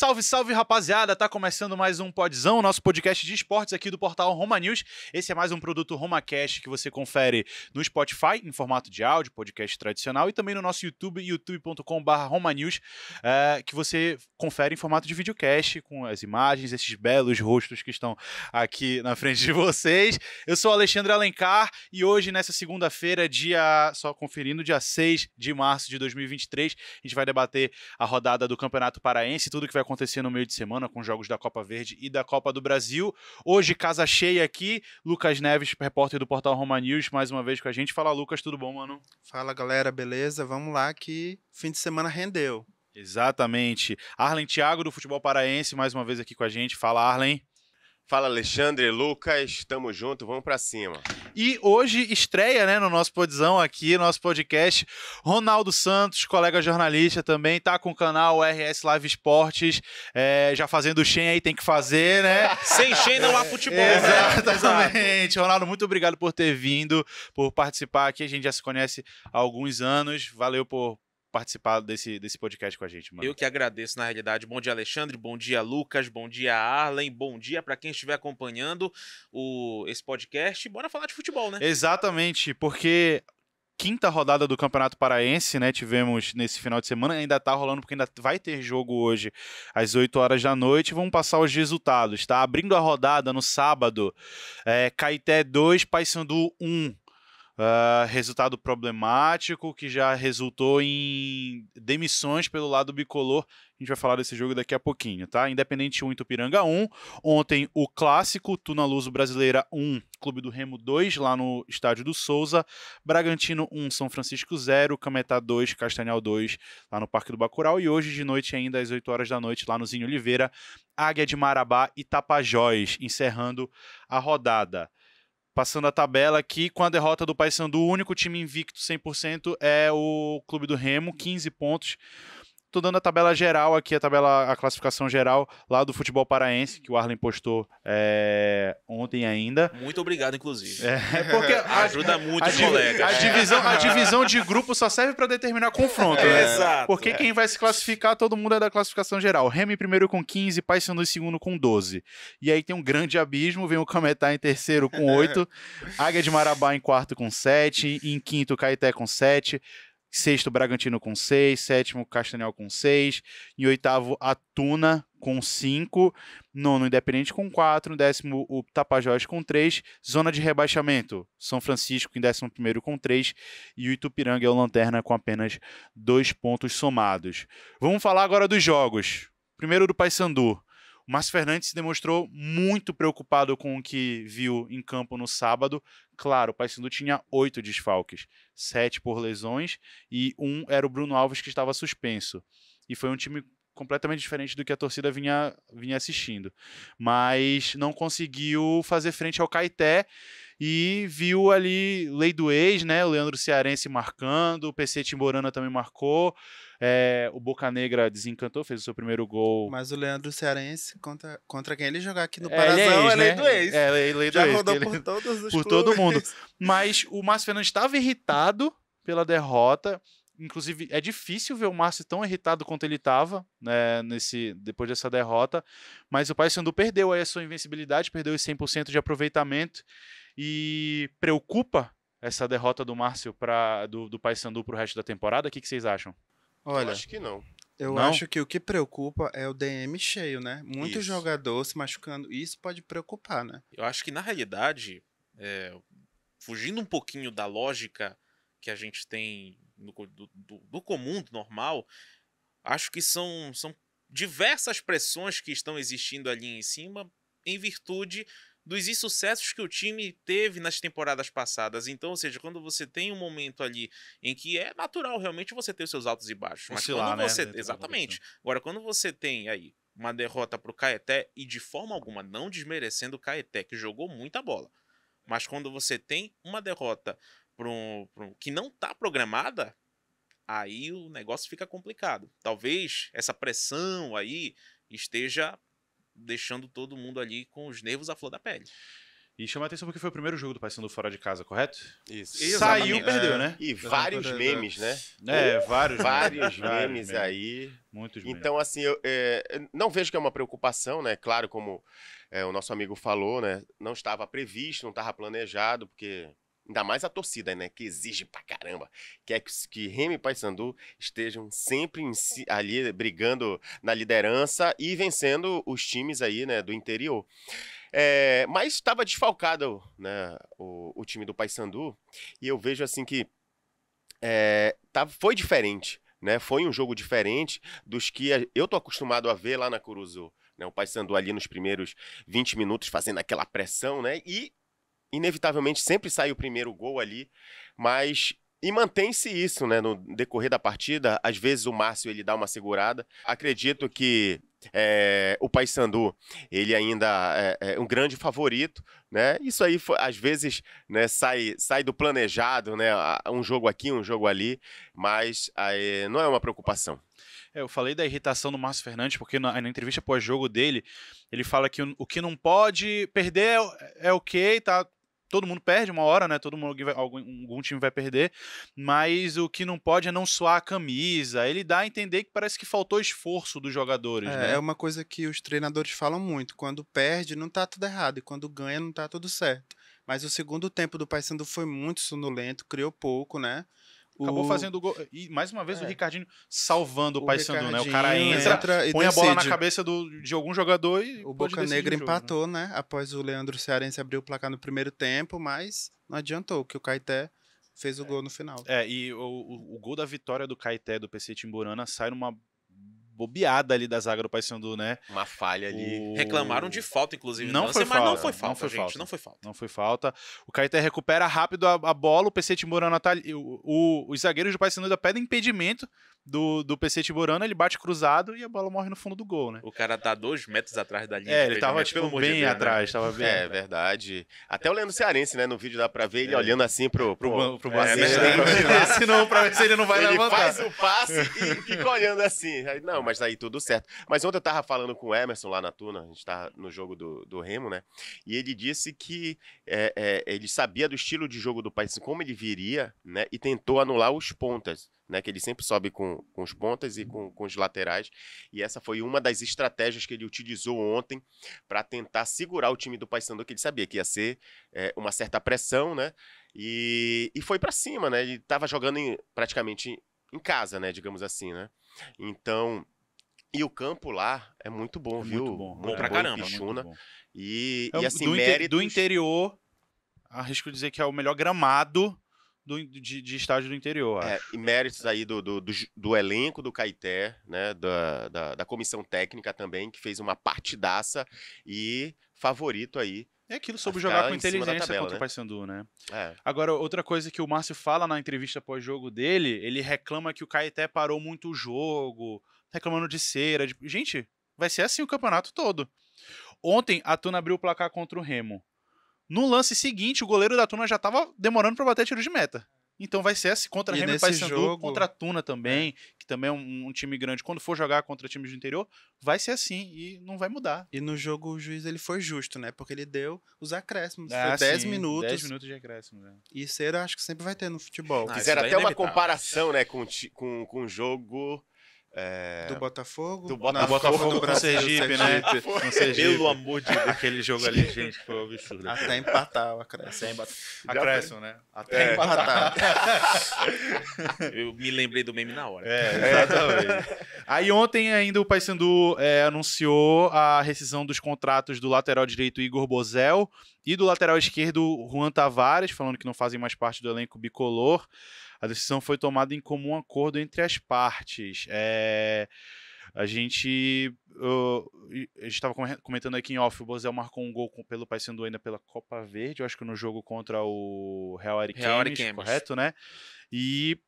Salve, salve, rapaziada! Tá começando mais um Podzão, nosso podcast de esportes aqui do portal Roma News. Esse é mais um produto RomaCast que você confere no Spotify, em formato de áudio, podcast tradicional, e também no nosso YouTube, youtube.com/romanews, que você confere em formato de videocast, com as imagens, esses belos rostos que estão aqui na frente de vocês. Eu sou o Alexandre Alencar e hoje, nessa segunda-feira, só conferindo, dia 6 de março de 2023, a gente vai debater a rodada do Campeonato Paraense, tudo que vai acontecer no meio de semana com jogos da Copa Verde e da Copa do Brasil. Hoje, casa cheia aqui, Lucas Neves, repórter do portal Roma News, mais uma vez com a gente. Fala, Lucas, tudo bom, mano? Fala, galera, beleza? Vamos lá que fim de semana rendeu. Exatamente. Arlen Thiago, do Futebol Paraense, mais uma vez aqui com a gente. Fala, Arlen. Fala, Alexandre, Lucas, tamo junto, vamos pra cima. E hoje estreia, né, no nosso podzão aqui, nosso podcast, Ronaldo Santos, colega jornalista também, tá com o canal RS Live Esportes, já fazendo o Shen aí, tem que fazer, né? Sem Shen não há futebol. Exatamente. Ronaldo, muito obrigado por ter vindo, por participar aqui, a gente já se conhece há alguns anos, valeu por participar desse podcast com a gente, mano. Eu que agradeço, na realidade. Bom dia, Alexandre, bom dia, Lucas, bom dia, Arlen, bom dia para quem estiver acompanhando esse podcast. Bora falar de futebol, né? Exatamente, porque quinta rodada do Campeonato Paraense, né, tivemos nesse final de semana, ainda tá rolando porque ainda vai ter jogo hoje às 8 horas da noite, vamos passar os resultados, tá? Abrindo a rodada no sábado, Caeté 2, Paysandu 1. Resultado problemático que já resultou em demissões pelo lado bicolor. A gente vai falar desse jogo daqui a pouquinho, tá? Independente 1, Itupiranga 1. Ontem o clássico, Tuna Luso Brasileira 1, Clube do Remo 2, lá no Estádio do Souza. Bragantino 1, São Francisco 0, Cametá 2, Castanhal 2, lá no Parque do Bacurau. E hoje de noite ainda, às 8 horas da noite, lá no Zinho Oliveira, Águia de Marabá e Tapajós, encerrando a rodada. Passando a tabela aqui, com a derrota do Paysandu, o único time invicto 100% é o Clube do Remo, 15 pontos. Tô dando a tabela geral aqui, a classificação geral lá do futebol paraense, que o Arlen postou ontem ainda. Muito obrigado, inclusive. Porque ajuda muito os colegas. A divisão de grupo só serve para determinar confronto, né? Exato. Porque quem vai se classificar, todo mundo é da classificação geral. Remo em primeiro com 15, Paysandu em segundo com 12. E aí tem um grande abismo, vem o Cametá em terceiro com 8, Águia de Marabá em quarto com 7, em quinto Caeté com 7, sexto, Bragantino com 6, sétimo, Castanhal com 6, em oitavo, a Tuna com 5, nono, Independente com 4, décimo, o Tapajós com 3, zona de rebaixamento, São Francisco em 11º com 3, e o Itupiranga é o lanterna com apenas 2 pontos somados. Vamos falar agora dos jogos. Primeiro do Paysandu. O Márcio Fernandes se demonstrou muito preocupado com o que viu em campo no sábado. Claro, o Paysandu tinha 8 desfalques, 7 por lesões e 1 era o Bruno Alves, que estava suspenso. E foi um time completamente diferente do que a torcida vinha assistindo. Mas não conseguiu fazer frente ao Caeté e viu ali lei do ex, né? O Leandro Cearense marcando, o PC Timborana também marcou. O Boca Negra desencantou, fez o seu primeiro gol. Mas o Leandro Cearense, contra quem ele jogar aqui no Ele Parazão, é lei ex, do né? ex. Lei do Já ex. rodou por todos os por clubes. todo mundo. Mas o Márcio Fernandes estava irritado pela derrota. Inclusive, é difícil ver o Márcio tão irritado quanto ele estava, né, depois dessa derrota. Mas o Paysandu perdeu aí a sua invencibilidade, perdeu os 100% de aproveitamento. E preocupa essa derrota do Márcio do Paysandu para o resto da temporada? O que vocês acham? Olha, Eu acho que não. eu acho que o que preocupa é o DM cheio, né? Muito Isso. jogador se machucando. Isso pode preocupar, né? Eu acho que, na realidade, fugindo um pouquinho da lógica que a gente tem do comum, do normal, acho que são diversas pressões que estão existindo ali em cima em virtude dos insucessos que o time teve nas temporadas passadas. Então, ou seja, quando você tem um momento ali em que é natural realmente você ter os seus altos e baixos. Mas Oscilar, quando você... né? Exatamente. Agora, quando você tem aí uma derrota pro Caeté, e de forma alguma não desmerecendo o Caeté, que jogou muita bola, mas quando você tem uma derrota que não tá programada, aí o negócio fica complicado. Talvez essa pressão aí esteja deixando todo mundo ali com os nervos à flor da pele. E chama a atenção porque foi o primeiro jogo do Paysandu fora de casa, correto? Isso. Saiu, Exatamente. perdeu, né? E vários memes, né? Vários Vários vários memes aí. Muitos memes. Então, assim, eu não vejo que é uma preocupação, né? Claro, como o nosso amigo falou, né? Não estava previsto, não estava planejado, porque ainda mais a torcida, né? Que exige pra caramba. Quer que Remo e Paysandu estejam sempre ali brigando na liderança e vencendo os times aí, né? Do interior. Mas estava desfalcado, né? O time do Paysandu. E eu vejo assim que foi diferente. Né, foi um jogo diferente dos que eu tô acostumado a ver lá na Curuzu, né, o Paysandu ali nos primeiros 20 minutos fazendo aquela pressão, né, e inevitavelmente sempre sai o primeiro gol ali, mas e mantém-se isso, né, no decorrer da partida. Às vezes o Márcio ele dá uma segurada. Acredito que o Paysandu ele ainda é um grande favorito, né? Isso aí às vezes, né, sai do planejado, né? Um jogo aqui, um jogo ali, mas não é uma preocupação. Eu falei da irritação do Márcio Fernandes, porque na entrevista pós-jogo dele, ele fala que o que não pode perder é ok, tá? Todo mundo perde uma hora, né? Todo mundo, algum time vai perder, mas o que não pode é não suar a camisa. Ele dá a entender que parece que faltou esforço dos jogadores, né? É uma coisa que os treinadores falam muito. Quando perde, não tá tudo errado. E quando ganha, não tá tudo certo. Mas o segundo tempo do Paysandu foi muito sonolento, criou pouco, né? Acabou fazendo o gol. E mais uma vez o Ricardinho salvando o Paysandu, né? O cara Ricardinho entra e põe a bola na decide. cabeça de algum jogador e O pode Boca decidir Negra o jogo, empatou, né? Após o Leandro Cearense abrir o placar no primeiro tempo, mas não adiantou, que o Caeté fez o gol no final. E o gol da vitória do Caeté do PC Timburana sai numa bobeada ali da zaga do Paysandu, né? Uma falha ali. Reclamaram de falta, inclusive. Não no foi lance, mas não falta, foi falta, não foi gente. falta. Não foi falta. Não foi falta. O Caeté recupera rápido a bola, o PC Timburana tá ali. Os zagueiros do Paysandu ainda pedem impedimento do PC Timburana, ele bate cruzado e a bola morre no fundo do gol, né? O cara tá 2 metros atrás da linha. Ele tava impedimento, pelo amor de bem Deus, né? atrás, tava bem. É verdade. Até o Leandro Cearense, né? No vídeo dá pra ver ele olhando assim pro assistente, assistente. pra ver se ele não vai Ele levantar. faz o passe e fica olhando assim. Aí, não, mas aí tudo certo. Mas ontem eu tava falando com o Emerson lá na Tuna, a gente tá no jogo do Remo, né? E ele disse que ele sabia do estilo de jogo do Paysandu, como ele viria, né? E tentou anular os pontas, né? Que ele sempre sobe com os pontas e com os laterais. E essa foi uma das estratégias que ele utilizou ontem para tentar segurar o time do Paysandu, que ele sabia que ia ser uma certa pressão, né? E foi para cima, né? Ele tava jogando praticamente em casa, né? Digamos assim, né? Então, e o campo lá é muito bom, viu? Muito bom. Bom pra em caramba, Pixuna. Muito bom. E É assim, do interior, arrisco dizer que é o melhor gramado de estádio do interior. e méritos aí do elenco do Caeté, né? Da comissão técnica também, que fez uma partidaça e favorito aí. É aquilo sobre ficar jogar com em cima da inteligência tabela, contra né? o Paysandu, né? É. Agora, outra coisa que o Márcio fala na entrevista pós-jogo dele, ele reclama que o Caeté parou muito o jogo, reclamando de cera. Gente, vai ser assim o campeonato todo. Ontem, a Tuna abriu o placar contra o Remo. No lance seguinte, o goleiro da Tuna já tava demorando pra bater tiro de meta. Então vai ser assim contra E Remo e nesse Paysandu, jogo- contra a Tuna também, que também é um time grande. Quando for jogar contra times do interior, vai ser assim e não vai mudar. E no jogo o juiz ele foi justo, né? Porque ele deu os acréscimos. Ah, foi 10 sim, minutos. 10 minutos de acréscimo, né? E cera acho que sempre vai ter no futebol. Ah, Fizeram isso daí até é uma inevitável. comparação, né? Com o jogo. Do Botafogo? Do Não, Botafogo do com Brasil, Sergipe, né? Com Sergipe. Pelo amor de Deus. Aquele jogo ali, gente, foi um absurdo. Até empatar o acréscimo. Acréscimo, né? Até Empatar. Eu me lembrei do meme na hora. Exatamente. Aí ontem ainda o Paysandu anunciou a rescisão dos contratos do lateral direito Igor Bozel e do lateral esquerdo Juan Tavares, falando que não fazem mais parte do elenco bicolor. A decisão foi tomada em comum acordo entre as partes. A gente estava comentando aqui em off, o Bozel marcou um gol pelo Paysandu ainda pela Copa Verde, eu acho que no jogo contra o Real Ariquemes, correto, né? E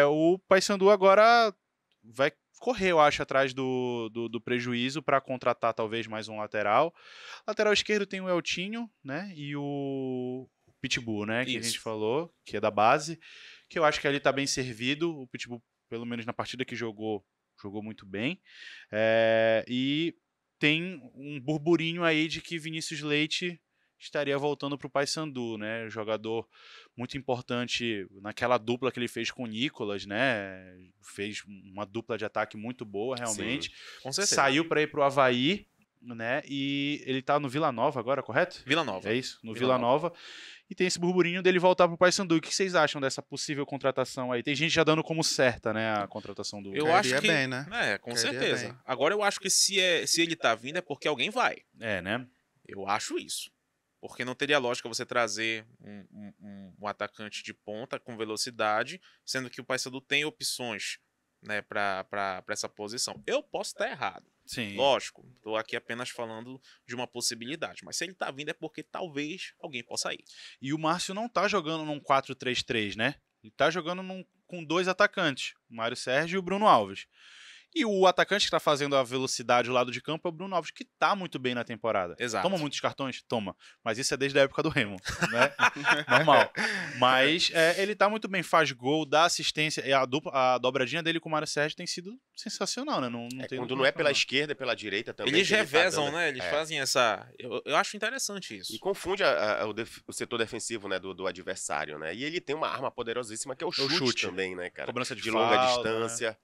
o Paysandu agora vai correr, eu acho, atrás do prejuízo para contratar talvez mais um lateral. Lateral esquerdo tem o Eltinho, né? E o Pitbull, né? Que a gente falou, que é da base, que eu acho que ali tá bem servido. O Pitbull, pelo menos na partida que jogou muito bem. E tem um burburinho aí de que Vinícius Leite estaria voltando para o Paysandu, né? Jogador muito importante naquela dupla que ele fez com o Nicolas, né? Fez uma dupla de ataque muito boa, realmente. Com certeza. Saiu para ir para o Avaí, né? E ele tá no Vila Nova agora, correto? Vila Nova. É isso, no Vila Vila Nova. E tem esse burburinho dele voltar pro Paysandu. O que vocês acham dessa possível contratação aí? Tem gente já dando como certa, né, a contratação do... Eu Cairia acho que bem, né? com Cairia certeza. bem. Agora eu acho que se ele tá vindo é porque alguém vai. É, né? Eu acho isso. Porque não teria lógica você trazer um atacante de ponta com velocidade, sendo que o Paysandu tem opções, né, para essa posição. Eu posso estar errado. Sim. Lógico, estou aqui apenas falando de uma possibilidade. Mas se ele tá vindo é porque talvez alguém possa ir. E o Márcio não tá jogando num 4-3-3, né? Ele tá jogando com 2 atacantes, o Mário Sérgio e o Bruno Alves. E o atacante que tá fazendo a velocidade do lado de campo é o Bruno Alves, que tá muito bem na temporada. Exato. Toma muitos cartões? Toma. Mas isso é desde a época do Remo, né? Normal. Mas ele tá muito bem, faz gol, dá assistência. E a dobradinha dele com o Mário Sérgio tem sido sensacional, né? Não tem Quando não é pela esquerda, é pela direita também. Eles que ele tá revezam, dando. né? Eles fazem essa... Eu acho interessante isso. E confunde o setor defensivo, né, do adversário, né? E ele tem uma arma poderosíssima que é o chute também, né, cara? Cobrança de longa falta, distância.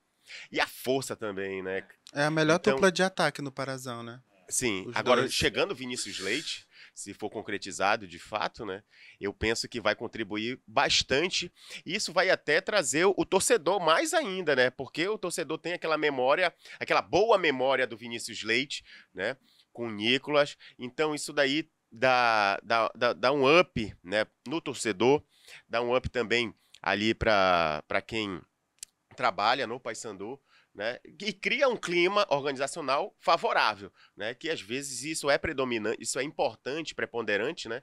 E a força também, né? É a melhor Então- dupla de ataque no Parazão, né? Sim, Os agora dois. chegando o Vinícius Leite, se for concretizado de fato, né? Eu penso que vai contribuir bastante. E isso vai até trazer o torcedor mais ainda, né? Porque o torcedor tem aquela memória, aquela boa memória do Vinícius Leite, né? Com o Nicolas. Então isso daí dá um up, né? No torcedor, dá um up também ali para quem trabalha no Paysandu, né? E cria um clima organizacional favorável, né? Que às vezes isso é predominante, isso é importante, preponderante, né?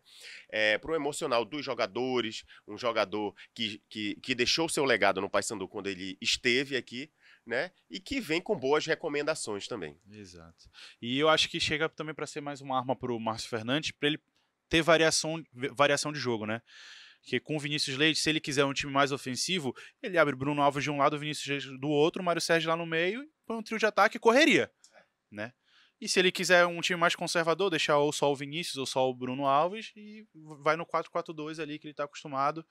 Para o emocional dos jogadores, um jogador que deixou seu legado no Paysandu quando ele esteve aqui, né? E que vem com boas recomendações também. Exato. E eu acho que chega também para ser mais uma arma pro Márcio Fernandes, para ele ter variação de jogo, né? Porque com o Vinícius Leite, se ele quiser um time mais ofensivo, ele abre Bruno Alves de um lado, Vinícius Leite do outro, Mário Sérgio lá no meio, põe um trio de ataque e correria, né? E se ele quiser um time mais conservador, deixar ou só o Vinícius ou só o Bruno Alves e vai no 4-4-2 ali que ele tá acostumado,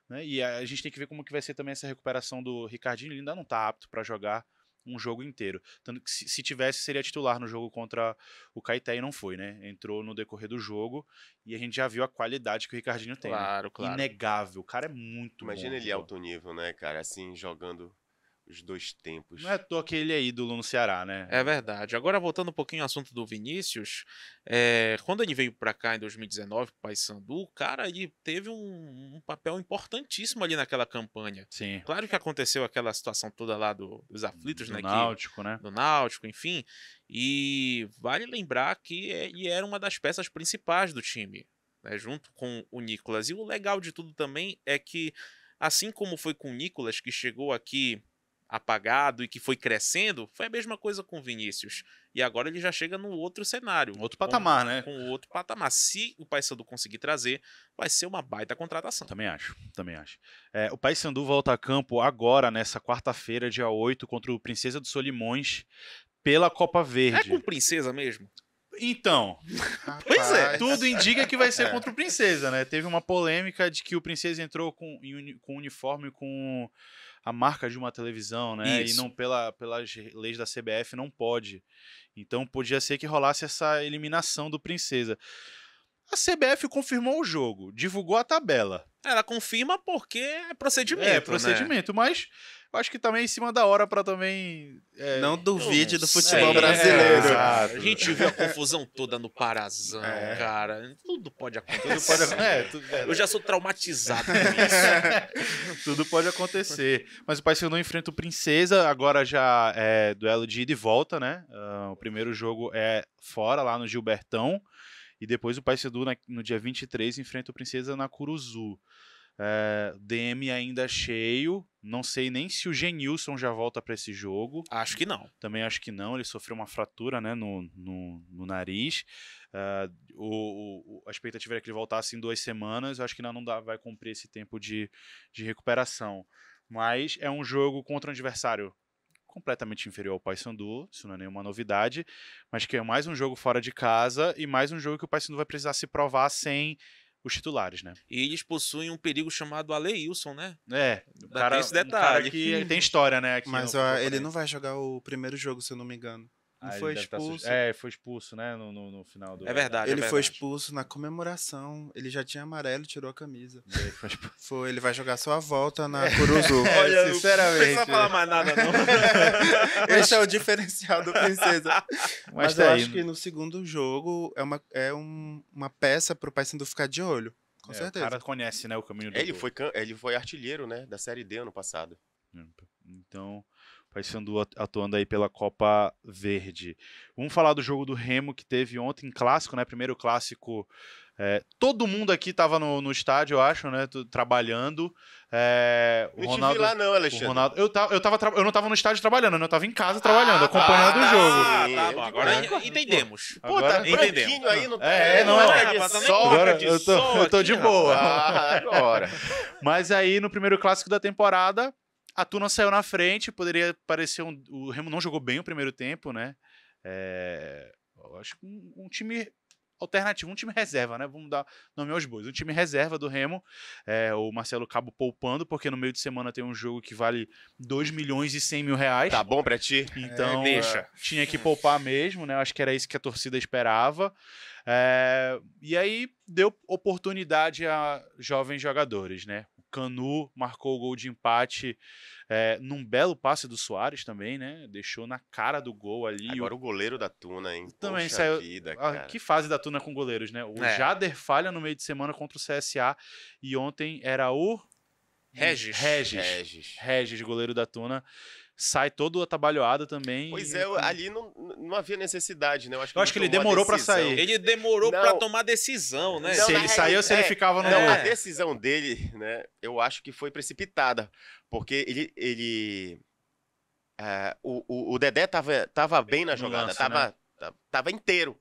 né? E a gente tem que ver como que vai ser também essa recuperação do Ricardinho, ele ainda não tá apto para jogar um jogo inteiro. Tanto que se tivesse, seria titular no jogo contra o Caeté e não foi, né? Entrou no decorrer do jogo e a gente já viu a qualidade que o Ricardinho tem. Claro, né? claro. Inegável. O cara é muito Imagina bom. ele jogador. alto nível, né, cara? Assim, jogando os dois tempos. Não é à toa que ele é ídolo no Ceará, né? É verdade. Agora, voltando um pouquinho ao assunto do Vinícius, quando ele veio pra cá em 2019, pro Paysandu, cara, ele teve um papel importantíssimo ali naquela campanha. Sim. Claro que aconteceu aquela situação toda lá dos aflitos, Do né? Náutico, né? Do Náutico, enfim. E vale lembrar que ele era uma das peças principais do time, né, junto com o Nicolas. E o legal de tudo também é que, assim como foi com o Nicolas, que chegou aqui apagado e que foi crescendo, foi a mesma coisa com o Vinícius. E agora ele já chega no outro cenário. Outro patamar, né? Com outro patamar. Se o Paysandu conseguir trazer, vai ser uma baita contratação. Também acho. O Paysandu volta a campo agora, nessa quarta-feira, dia 8, contra o Princesa dos Solimões, pela Copa É Verde. com Princesa mesmo? Então, Pois é. Rapaz, tudo indica que vai ser contra o Princesa, né? Teve uma polêmica de que o Princesa entrou com uniforme com a marca de uma televisão, né? Isso. E não pelas leis da CBF não pode. Então podia ser que rolasse essa eliminação do Princesa. A CBF confirmou o jogo, divulgou a tabela. Ela confirma porque é procedimento. É, né? procedimento, mas eu acho que também é em cima da hora pra também... não duvide Eu do não futebol sei, brasileiro. exato. A gente viu a confusão toda no Parazão, É. cara. Tudo pode acontecer. Eu já sou traumatizado com isso. Tudo pode acontecer. Mas o Paysandu enfrenta o Princesa, agora já é duelo de ida e volta, né? O primeiro jogo é fora, lá no Gilbertão. E depois o Paysandu, no dia 23, enfrenta o Princesa na Curuzu. DM ainda cheio. Não sei nem se o Genilson já volta para esse jogo. Acho que não. Também acho que não. Ele sofreu uma fratura, né, no nariz. A expectativa era que ele voltasse em 2 semanas. Eu acho que ainda não vai cumprir esse tempo de recuperação. Mas é um jogo contra um adversário completamente inferior ao Paysandu, isso não é nenhuma novidade, mas que é mais um jogo fora de casa e mais um jogo que o Paysandu vai precisar se provar sem os titulares, né? E eles possuem um perigo chamado Aleilson, né? O Ainda cara, tem esse um cara detalhe. que tem história, né? Aqui Mas no ó, futebol ele paraense. não vai jogar o primeiro jogo, se eu não me engano. Não Ah, ele foi deve tá expulso. foi expulso, né? No final do. É verdade. Ele foi expulso na comemoração. Ele já tinha amarelo e tirou a camisa. Ele foi expulso. Ele vai jogar só a volta na Curuzu. Olha, sinceramente. Não precisa falar mais nada, não. Esse é o diferencial do Princesa. Mas tá eu aí, acho que no segundo jogo é uma peça pro Paysandu ficar de olho. Com O certeza. cara conhece, né, o caminho do Ele gol. ele foi artilheiro, né? Da Série D ano passado. Então, o Paysandu atuando aí pela Copa Verde. Vamos falar do jogo do Remo que teve ontem, clássico, né? Primeiro clássico. Todo mundo aqui tava no estádio, eu acho, né? Trabalhando. O Não Ronaldo, te vi lá não, Alexandre. o Ronaldo, eu não tava no estádio trabalhando, né? Eu tava em casa trabalhando, acompanhando o jogo. Tá bom, agora entendemos. Pô, tá Agora- branquinho aí, não tá? não é, rapaz, tá nem sol, Agora de eu sol tô aqui, de rapaz. boa. Agora. Mas aí, no primeiro clássico da temporada, a Tuna saiu na frente, poderia parecer o Remo não jogou bem o primeiro tempo, né? Eu acho que um time alternativo, um time reserva, né? Vamos dar nome aos bois. Um time reserva do Remo, o Marcelo Cabo poupando, porque no meio de semana tem um jogo que vale 2 milhões e 100 mil reais. Tá bom pra ti? Então, deixa. tinha que poupar mesmo, né? Acho que era isso que a torcida esperava. E aí deu oportunidade a jovens jogadores, né? O Canu marcou o gol de empate num belo passe do Soares também, né? Deixou na cara do gol ali. Agora o goleiro da Tuna, hein? Também Poxa saiu. vida, Ah, cara. que fase da Tuna com goleiros, né? O Jader falha no meio de semana contra o CSA e ontem era o Regis. Regis, goleiro da Tuna. Sai todo atabalhoado também. Pois e- ali não havia necessidade, né? Eu acho que ele tomou a demorou pra decisão. sair. Ele demorou Não. pra tomar decisão, né? Não, Se na ele saía ou se ele ficava no Não, gol. a decisão dele, né? Eu acho que foi precipitada. Porque o Dedé tava bem na No jogada. lance, Tava inteiro.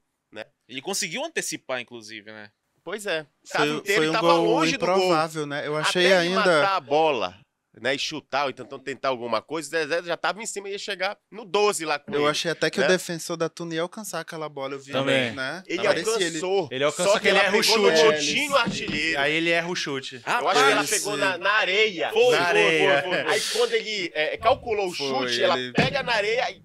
Ele conseguiu antecipar, inclusive, né? Pois é. Tava inteiro Foi e um tava gol longe do gol. improvável, né? Eu achei Até de ainda. matar a bola, né? E chutar, ou então tentar alguma coisa, o Dedé já tava em cima e ia chegar no 12 lá com Eu ele. achei até que né? o defensor da Tuna ia alcançar aquela bola. Eu vi, Também. né? Ele Parecia alcançou. Ele alcançou só que ele ela erra o pegou no chute. montinho artilheiro. Aí ele erra o chute. Eu acho que ela Rapaz, pegou na areia. Foi, Na areia. Aí quando ele calculou o Foi, chute, ela ele- pega na areia e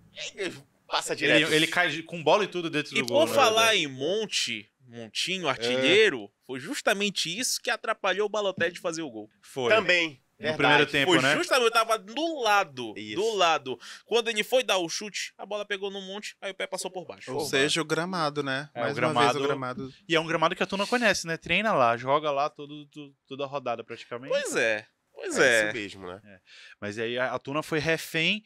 passa direto. Ele cai com bola e tudo dentro E do gol. por né? falar em montinho, artilheiro, foi justamente isso que atrapalhou o Balotelli de fazer o gol. Foi. Também. No verdade. primeiro tempo, Foi né? justamente, eu tava do lado, Isso. do lado. Quando ele foi dar o chute, a bola pegou no monte, aí o pé passou por baixo. Ou seja, o gramado, né? É, Mais o uma vez gramado- o gramado. E é um gramado que a Tuna conhece, né? Treina lá, joga lá toda a rodada praticamente. Pois é, É isso mesmo, né? Mas aí a Tuna foi refém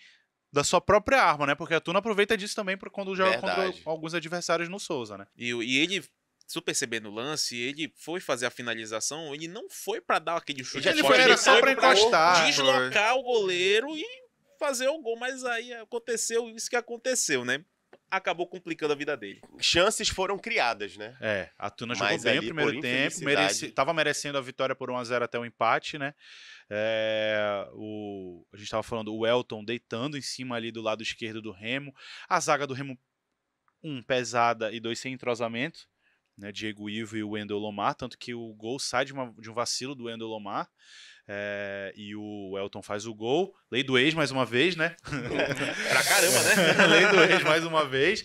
da sua própria arma, né? Porque a Tuna aproveita disso também para quando joga contra Verdade. alguns adversários no Souza, né? E ele, se tu perceber no lance, ele foi fazer a finalização, ele não foi pra dar aquele chute. já Ele tinha foi, era só pra pra encostar. deslocar o goleiro e fazer o gol. Mas aí aconteceu isso que aconteceu, né? Acabou complicando a vida dele. Chances foram criadas, né? A Tuna jogou Mas bem o ali, primeiro por tempo, infelicidade- tava merecendo a vitória por 1-0 até o empate, né? A gente tava falando o Elton deitando em cima ali do lado esquerdo do Remo. A zaga do Remo, pesada e 2 sem entrosamento, né? Diego Ivo e o Wendel Lomar, tanto que o gol sai de um vacilo do Wendel Lomar. E o Elton faz o gol. Lei do ex mais uma vez, né? Pra caramba, né? Lei do ex mais uma vez.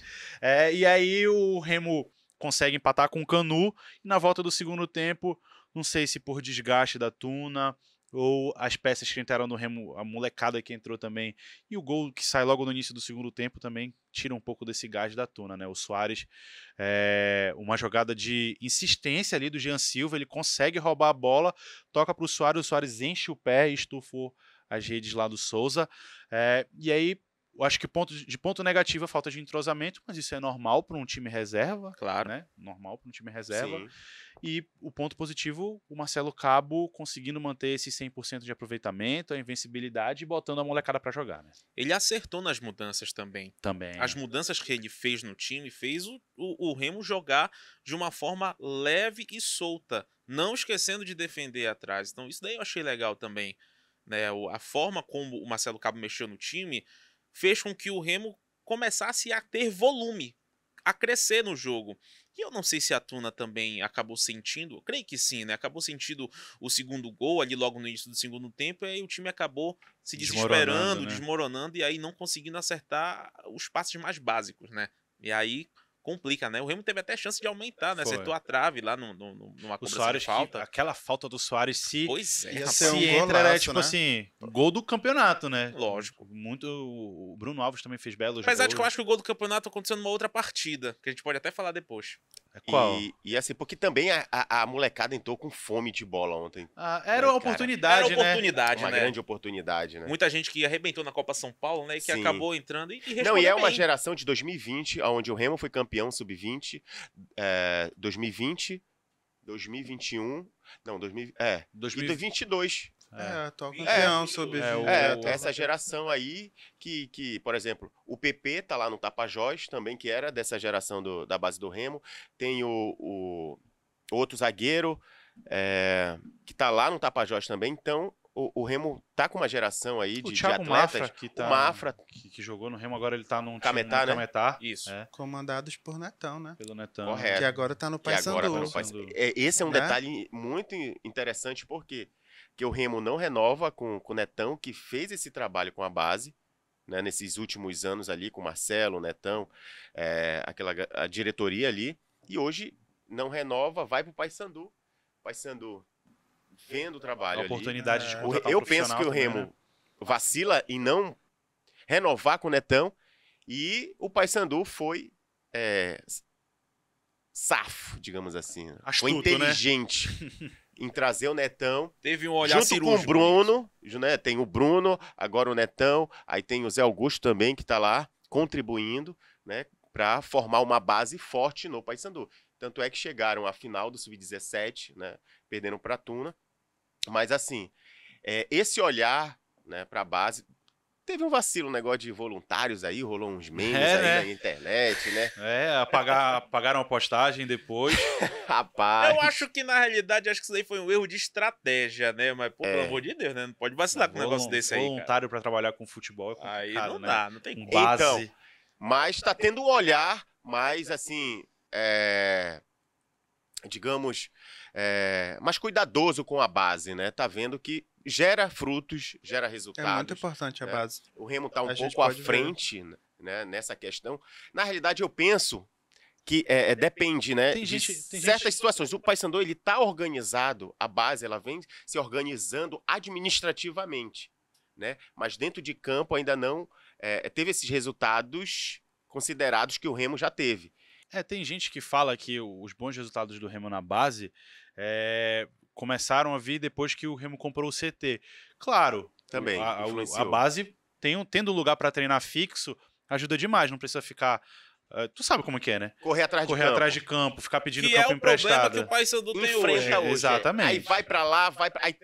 E aí o Remo consegue empatar com o Canu. E na volta do segundo tempo, não sei se por desgaste da Tuna ou as peças que entraram no Remo, a molecada que entrou também. E o gol que sai logo no início do segundo tempo também tira um pouco desse gás da Tuna, né? O Soares, uma jogada de insistência ali do Jean Silva, ele consegue roubar a bola, toca para o Soares enche o pé e estufou as redes lá do Souza. E aí, eu acho que ponto negativo é a falta de entrosamento, mas isso é normal para um time reserva, Claro. né? Normal para um time reserva. Sim. E o ponto positivo, o Marcelo Cabo conseguindo manter esse 100% de aproveitamento, a invencibilidade e botando a molecada para jogar, né? Ele acertou nas mudanças também. Também. As mudanças que ele fez no time fez o Remo jogar de uma forma leve e solta, não esquecendo de defender atrás. Então isso daí eu achei legal também, né? A forma como o Marcelo Cabo mexeu no time fez com que o Remo começasse a ter volume, a crescer no jogo. E eu não sei se a Tuna também acabou sentindo, eu creio que sim, né? Acabou sentindo o segundo gol ali logo no início do segundo tempo, e aí o time acabou se desesperando, desmoronando, e aí não conseguindo acertar os passes mais básicos, né? E aí complica, né? O Remo teve até chance de aumentar, né? Acertou a trave lá numa cobrança de falta. Aquela falta do Soares, se Pois é, Ia rapaz. ser um entra, golaço, era tipo né? assim, gol do campeonato, né? Lógico. Muito, o Bruno Alves também fez belos Apesar gols. de que eu acho que o gol do campeonato aconteceu numa outra partida, que a gente pode até falar depois. Qual? E assim, porque também a molecada entrou com fome de bola ontem. Era uma cara, oportunidade, Era oportunidade, Uma né? grande oportunidade, né? Muita gente que arrebentou na Copa São Paulo, né? E que Sim. acabou entrando e respondeu Não, e é uma bem. geração de 2020, onde o Remo foi campeão sub-20, 2020, 2021, não, 2022. Atual campeão, Essa geração aí que, por exemplo, o PP tá lá no Tapajós também, que era dessa geração da base do Remo. Tem o outro zagueiro que tá lá no Tapajós também. Então, o Remo tá com uma geração aí O de Thiago atletas. Mafra, que O Mafra, que jogou no Remo, agora ele tá num Cametá, time no né? Cametá. Isso. Comandados por Netão, né? Pelo Netão. Correto. Que agora tá no que agora Paysandu. tá no esse é um Né? detalhe muito interessante, porque que o Remo não renova com o Netão, que fez esse trabalho com a base, né, nesses últimos anos ali, com o Marcelo, o Netão, a diretoria ali, e hoje não renova, vai pro Paysandu. Paysandu vendo o trabalho A ali. oportunidade de contratar Eu um penso que o profissional Remo também, né? vacila em não renovar com o Netão, e o Paysandu foi safo, digamos assim. Foi Astuto, inteligente em trazer o Netão. Teve um olhar Junto com o cirúrgico. Bruno, né? Tem o Bruno, agora o Netão, aí tem o Zé Augusto também, que tá lá contribuindo, né? Para formar uma base forte no Paysandu. Tanto é que chegaram à final do Sub-17, né? Perderam para a Tuna. Mas assim, esse olhar, né, para a base. Teve um vacilo, um negócio de voluntários aí, rolou uns memes aí né? na internet, né? Apagaram a postagem depois. Rapaz. Eu acho que, na realidade, acho que isso daí foi um erro de estratégia, né? Mas, pô, pelo amor de Deus, né? Não pode vacilar com um negócio desse aí, cara. Voluntário pra trabalhar com futebol é complicado, Aí não né? dá, não tem Com como. base. Então, mas tá tendo um olhar mais, assim, digamos, mais cuidadoso com a base, né? Tá vendo que gera frutos, gera É resultados. muito importante a base. O Remo tá um A gente pouco à pode ver. frente, né, nessa questão. Na realidade, eu penso que depende, né, Tem de gente- certas situações. O Paysandu, ele tá organizado, a base, ela vem se organizando administrativamente, né? Mas dentro de campo ainda não teve esses resultados considerados que o Remo já teve. Tem gente que fala que os bons resultados do Remo na base começaram a vir depois que o Remo comprou o CT. Claro, Também, a influenciou. base tendo lugar para treinar fixo ajuda demais, não precisa ficar... tu sabe como que é, né? Correr atrás Correr de campo. atrás de campo, ficar pedindo Que é campo o problema emprestado. que o Paysandu tem Enfrenta hoje. hoje. Exatamente. Aí vai pra lá, aí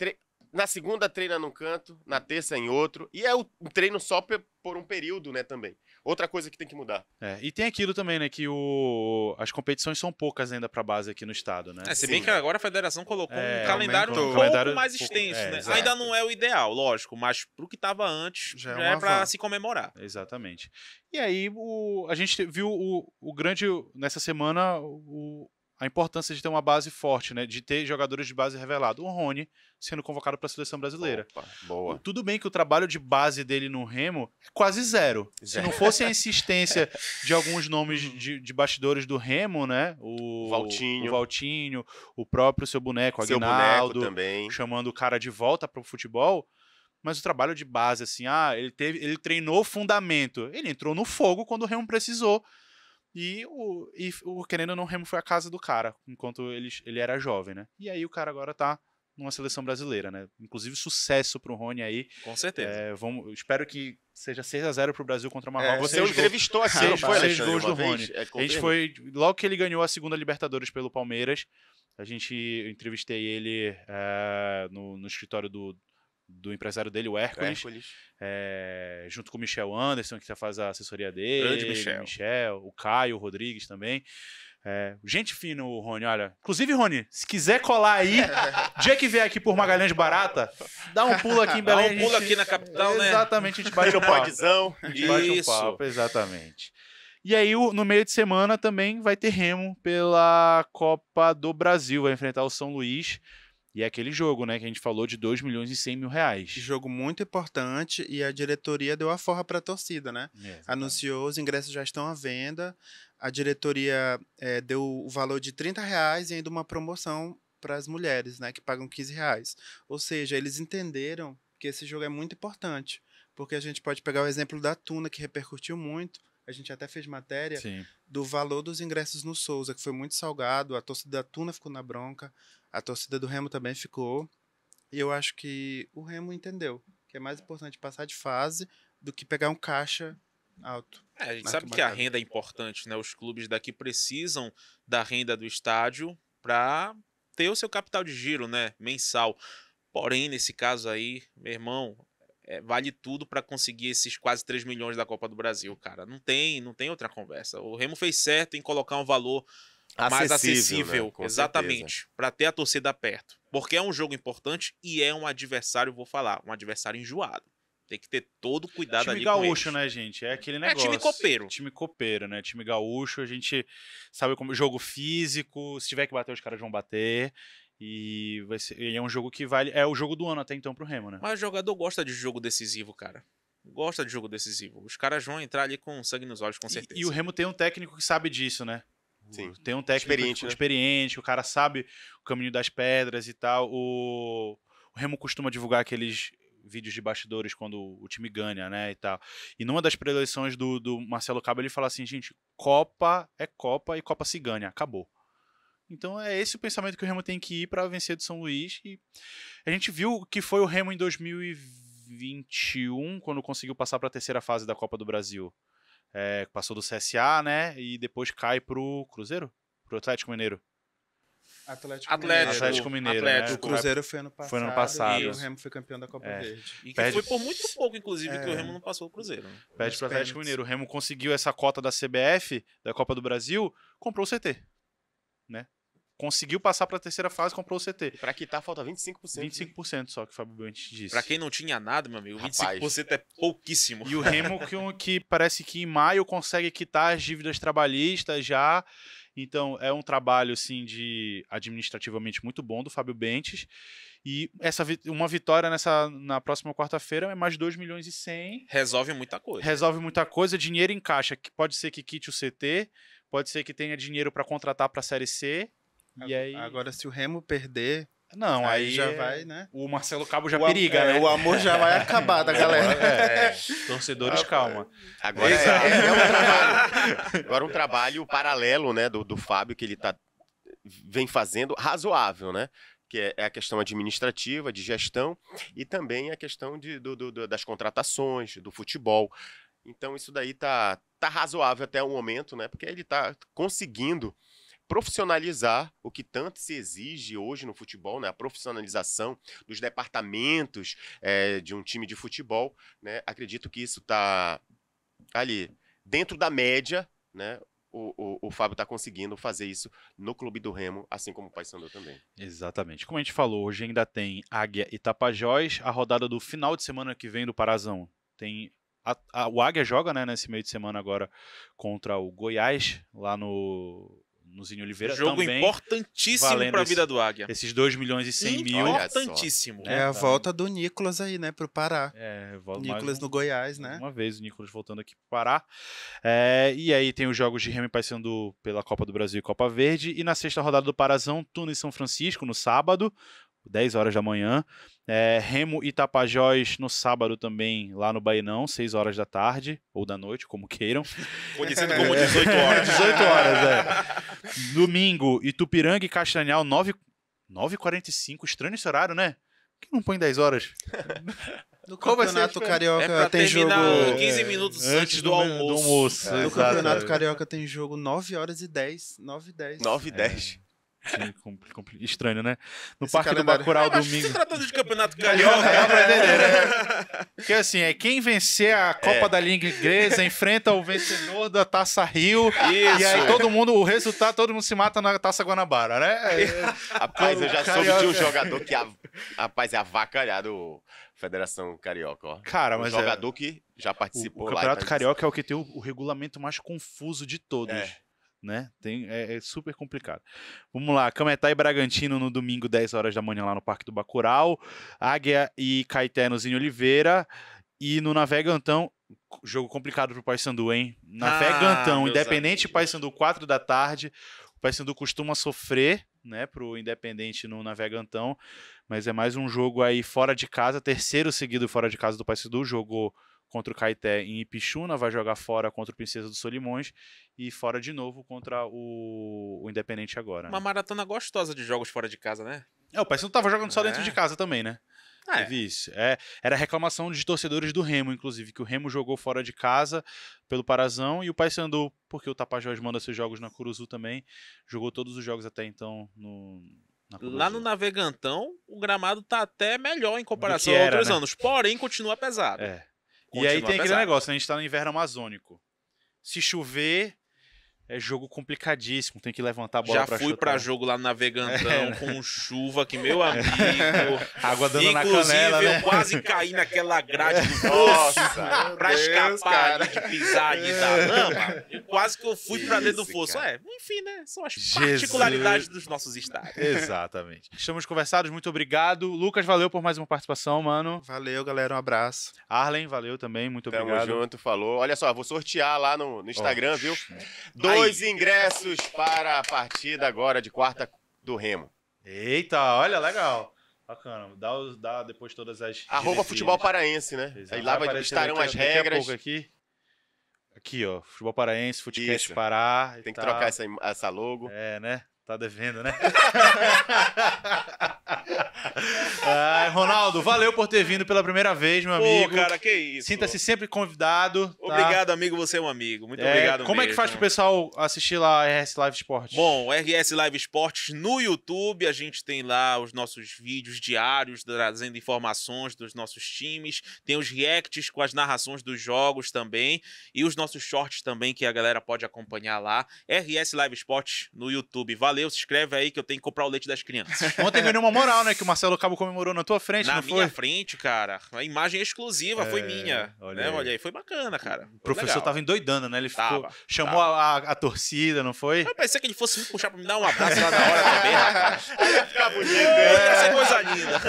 na segunda treina num canto, na terça em outro. E é um treino só por um período, né, também. Outra coisa que tem que mudar. E tem aquilo também, né, que as competições são poucas ainda pra base aqui no estado, né? Se bem Sim. que agora a federação colocou um calendário aumentou. um Um pouco calendário mais pouco- extenso, né? exato. Ainda não é o ideal, lógico, mas pro que tava antes, Já já é é um pra avanço. se comemorar. Exatamente. E aí a gente viu o grande, nessa semana, a importância de ter uma base forte, né? De ter jogadores de base revelado. O Rony sendo convocado para a seleção brasileira. Opa, boa. Tudo bem que o trabalho de base dele no Remo é quase zero. Se Zero. não fosse a insistência de alguns nomes de bastidores do Remo, né? O Valtinho, o próprio seu boneco, Seu Aguinaldo, boneco também. chamando o cara de volta para o futebol. Mas o trabalho de base, assim, ele treinou fundamento. Ele entrou no fogo quando o Remo precisou. E querendo ou não, o Remo foi a casa do cara, enquanto ele era jovem, né? E aí o cara agora tá numa seleção brasileira, né? Inclusive, sucesso pro Rony aí. Com certeza. Espero que seja 6-0 pro Brasil contra o Marrocos. Você o entrevistou aqui, não foi, 6 Alexandre, gols do uma Rony. vez? A gente foi, logo que ele ganhou a segunda Libertadores pelo Palmeiras, eu entrevistei ele no escritório do empresário dele, o Hércules. Junto com o Michel Anderson, que já faz a assessoria dele. Grande Michel. O Caio Rodrigues também. Gente fina o Rony, olha. Inclusive, Rony, se quiser colar aí, dia que vier aqui por Magalhães Barata, dá um pulo aqui em Dá Belém. um pulo aqui na capital, né? Exatamente, a gente bate Vai um no papo. podzão. A gente bate um Isso. papo, exatamente. E aí, no meio de semana também vai ter Remo pela Copa do Brasil, vai enfrentar o São Luís. E é aquele jogo, né, que a gente falou de 2 milhões e 100 mil reais. Jogo muito importante e a diretoria deu a forra para a torcida, né? Exatamente. Anunciou, os ingressos já estão à venda. A diretoria deu o valor de R$30 e ainda uma promoção para as mulheres, né, que pagam R$15. Ou seja, eles entenderam que esse jogo é muito importante, porque a gente pode pegar o exemplo da Tuna, que repercutiu muito. A gente até fez matéria Sim. do valor dos ingressos no Souza, que foi muito salgado. A torcida da Tuna ficou na bronca, a torcida do Remo também ficou. E eu acho que o Remo entendeu que é mais importante passar de fase do que pegar um caixa alto. A gente na sabe que a arquibancada. renda é importante, né? Os clubes daqui precisam da renda do estádio para ter o seu capital de giro, né? Mensal. Porém, nesse caso aí, meu irmão, vale tudo para conseguir esses quase 3 milhões da Copa do Brasil, cara. Não tem outra conversa. O Remo fez certo em colocar um valor mais acessível, né? Com exatamente, para ter a torcida perto. Porque é um jogo importante e é um adversário, vou falar, um adversário enjoado. Tem que ter todo o cuidado Time ali gaúcho, com eles. né, gente? É aquele negócio. time copeiro. Time copeiro, né? Time gaúcho, a gente sabe como jogo físico, se tiver que bater, os caras vão bater. E é um jogo que vale. É o jogo do ano até então pro Remo, né? Mas o jogador gosta de jogo decisivo, cara. Gosta de jogo decisivo. Os caras vão entrar ali com sangue nos olhos, com certeza. E o Remo tem um técnico que sabe disso, né? Sim. Tem um técnico Experiente, né? experiente, o cara sabe o caminho das pedras e tal. O Remo costuma divulgar aqueles vídeos de bastidores quando o time ganha, né, e tal. E numa das preleções do Marcelo Cabo, ele fala assim, gente, Copa é Copa e Copa se ganha, acabou. Então é esse o pensamento que o Remo tem que ir para vencer do São Luís. E a gente viu que foi o Remo em 2021, quando conseguiu passar para a terceira fase da Copa do Brasil. Passou do CSA, né? E depois cai pro Cruzeiro? Pro Atlético Mineiro. Atlético Mineiro, O né? Cruzeiro foi ano passado. Foi ano passado. E o Remo foi campeão da Copa Verde. E que Perde- foi por muito pouco, inclusive, que o Remo não passou o Cruzeiro. Né? Pede pro Atlético Mineiro. O Remo conseguiu essa cota da CBF, da Copa do Brasil, comprou o CT. Né? Conseguiu passar para a terceira fase, comprou o CT. Pra quitar, falta 25%. 25% só que o Fábio Buentes disse. Pra quem não tinha nada, meu amigo, Rapaz. 25% é pouquíssimo. E o Remo que parece que em maio consegue quitar as dívidas trabalhistas já. Então é um trabalho assim, administrativamente muito bom do Fábio Bentes. E uma vitória na próxima quarta-feira é mais 2 milhões e 100. Resolve muita coisa. Resolve muita coisa, dinheiro em caixa. Que pode ser que quite o CT, pode ser que tenha dinheiro para contratar para a Série C. E aí... Agora, se o Remo perder, Não, aí já vai, né? O Marcelo Cabo já periga, né? O amor já vai acabar da galera. Torcedores, calma. Agora é um trabalho. Agora um trabalho paralelo, né, do Fábio, que ele vem fazendo, razoável, né? Que é a questão administrativa, de gestão, e também a questão das contratações, do futebol. Então isso daí tá razoável até o momento, né? Porque ele tá conseguindo profissionalizar o que tanto se exige hoje no futebol, né? A profissionalização dos departamentos de um time de futebol, né? Acredito que isso está ali dentro da média, né? O Fábio está conseguindo fazer isso no Clube do Remo, assim como o Paysandu também. Exatamente. Como a gente falou, hoje ainda tem Águia e Tapajós, a rodada do final de semana que vem do Parazão. Tem o Águia joga, né, nesse meio de semana agora contra o Goiás, lá no Zinho Oliveira. Jogo também importantíssimo valendo para a vida do Águia. esses 2 milhões e 100 mil. Olha só. Importantíssimo. É a volta do Nicolas aí, né, pro Pará. Nicolas no Goiás, né? Uma vez o Nicolas voltando aqui pro Pará. E aí tem os jogos de Remo e Paysandu pela Copa do Brasil e Copa Verde. E na sexta rodada do Parazão, Tuna e São Francisco, no sábado, 10 horas da manhã. Remo e Tapajós no sábado também, lá no Bainão, 6 horas da tarde, ou da noite, como queiram. Conhecido como 18 horas. 18 horas, Domingo, Itupiranga e Castanhal, 9h45. Estranho esse horário, né? Por que não põe 10 horas? No Qual vai ser a Campeonato diferença? Carioca pra tem jogo... terminar 15 minutos antes do almoço. No Exato. Campeonato Carioca tem jogo 9h10. 9h10. 9 e 10. Sim, estranho, né? No Esse Parque do calendário. Bacurau, Mas se domingo. tratando de campeonato carioca, Dá pra entender, né? Porque assim, quem vencer a Copa da Liga Inglesa enfrenta o vencedor da Taça Rio. Isso. E aí todo mundo se mata na Taça Guanabara, né? Rapaz, eu já soube de um jogador que rapaz, é avacalhado Federação Carioca, ó. Cara, mas um jogador que já o participou lá. Campeonato Carioca é o que tem o regulamento mais confuso de todos. É. Né? É super complicado. Vamos lá, Cametá e Bragantino no domingo, 10 horas da manhã, lá no Parque do Bacurau. Águia e Caeté no Zinho Oliveira. E no Navegantão, jogo complicado pro Paysandu, hein? Navegantão, meus Independente e amigos. Paysandu, 4 da tarde. O Paysandu costuma sofrer, né, pro Independente no Navegantão, mas é mais um jogo aí fora de casa, terceiro seguido fora de casa do Paysandu. Jogou contra o Caeté em Ipixuna, vai jogar fora contra o Princesa dos Solimões e fora de novo contra o Independente agora. Uma Né? maratona gostosa de jogos fora de casa, né? O Paysandu tava jogando só dentro de casa também, né? É. Teve isso. Era reclamação de torcedores do Remo, inclusive, que o Remo jogou fora de casa pelo Parazão e o Paysandu, porque o Tapajós manda seus jogos na Curuzu também, jogou todos os jogos até então na Curuzu. Lá no Navegantão, o gramado tá até melhor em comparação que a era, outros né? anos. Porém, continua pesado. É. E Continua aí tem aquele pesado. negócio, né? A gente tá no inverno amazônico. Se chover, é jogo complicadíssimo. Tem que levantar a bola Já pra fui chutar. pra jogo lá no Navegantão com chuva, que meu amigo. Água dando na Inclusive, canela, né? eu quase caí naquela grade do Nossa, fosso pra Deus, escapar cara. ali de pisar ali da lama. Quase que eu fui pra dentro do Isso, fosso. cara. Enfim, né? São as Jesus. particularidades dos nossos estádios. Exatamente. Estamos conversados, muito obrigado. Lucas, valeu por mais uma participação, mano. Valeu, galera. Um abraço. Arlen, valeu também, muito Tamo obrigado. junto, falou. Olha só, vou sortear lá no Instagram, Ó, viu? 2 ingressos para a partida agora de quarta do Remo. Eita, olha, legal. Bacana. Dá depois todas as. @futebol diretrizes. paraense, né? Exato. Aí lá Vai aparecer estarão daqui- as daqui a regras. pouco aqui, ó. Futebol Paraense, Futecast Isso. Pará. e Tem que tal. trocar essa logo. É, né? Tá devendo, né? Ai, Ronaldo, valeu por ter vindo pela primeira vez, meu amigo. Pô, cara, que isso. Sinta-se sempre convidado. Tá? Obrigado, amigo. Você é um amigo. Muito É, obrigado como é que faz pro mesmo. pessoal assistir lá a RS Live Sport? Bom, o RS Live Esportes no YouTube, a gente tem lá os nossos vídeos diários trazendo informações dos nossos times, tem os reacts com as narrações dos jogos também e os nossos shorts também que a galera pode acompanhar lá. RS Live Esportes no YouTube. Valeu, se inscreve aí que eu tenho que comprar o leite das crianças. Ontem ganhou uma moral, né? Que o Marcelo Cabo comemorou na tua frente, Na não minha foi? frente, cara. A imagem exclusiva foi minha. olha Né? aí. Olha aí, foi bacana, cara. O professor tava endoidando, né? Ele Tava, chamou a torcida, não foi? Eu pensei que ele fosse me puxar pra me dar um abraço lá na hora também, rapaz. Ia ficar bonito, hein? Ia ser coisa linda.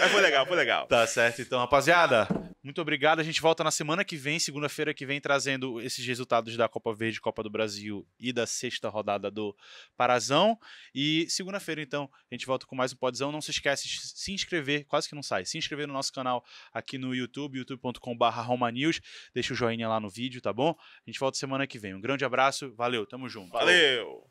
Mas foi legal, foi legal. Tá certo, então, rapaziada. Muito obrigado. A gente volta na semana que vem, segunda-feira que vem, trazendo esses resultados da Copa Verde, Copa do Brasil e da sexta rodada do Parazão. E segunda-feira, então, a gente volta com mais um Podzão. Não se esquece de se inscrever, quase que não sai, se inscrever no nosso canal aqui no YouTube, youtube.com/romanews. Deixa o joinha lá no vídeo, tá bom? A gente volta semana que vem. Um grande abraço, valeu, tamo junto. Valeu.